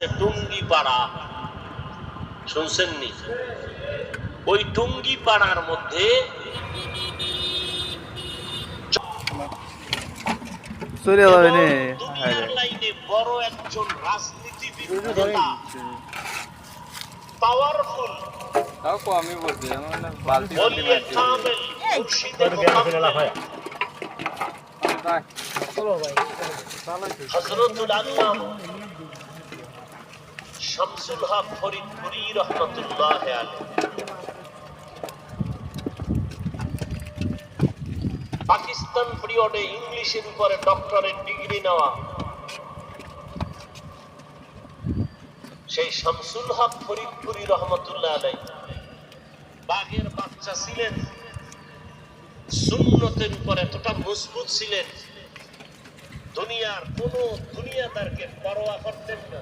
টুঙ্গি পাড়া শুনছেননি? ওই টুঙ্গি পাড়ার মধ্যে দুনিয়ার লাইনে বড় একজন রাজনীতিবিদ, পাওয়ারফুল, আমি বলছি হযরতুল আল্লাহ শামসুল হক ফরিদপুরি রাহমাতুল্লাহ আলাইহি পাকিস্তান পিরিয়ডে ইংলিশের উপরে ডক্টরেট ডিগ্রি নেওয়া সেই শামসুল হক ফরিদপুরি রাহমাতুল্লাহ আলাইহি বাঘের বাচ্চা ছিলেন, সুন্নতের উপর এতটা মজবুত ছিলেন, দুনিয়ার কোন দুনিয়াদারকে পরোয়া করতেন না।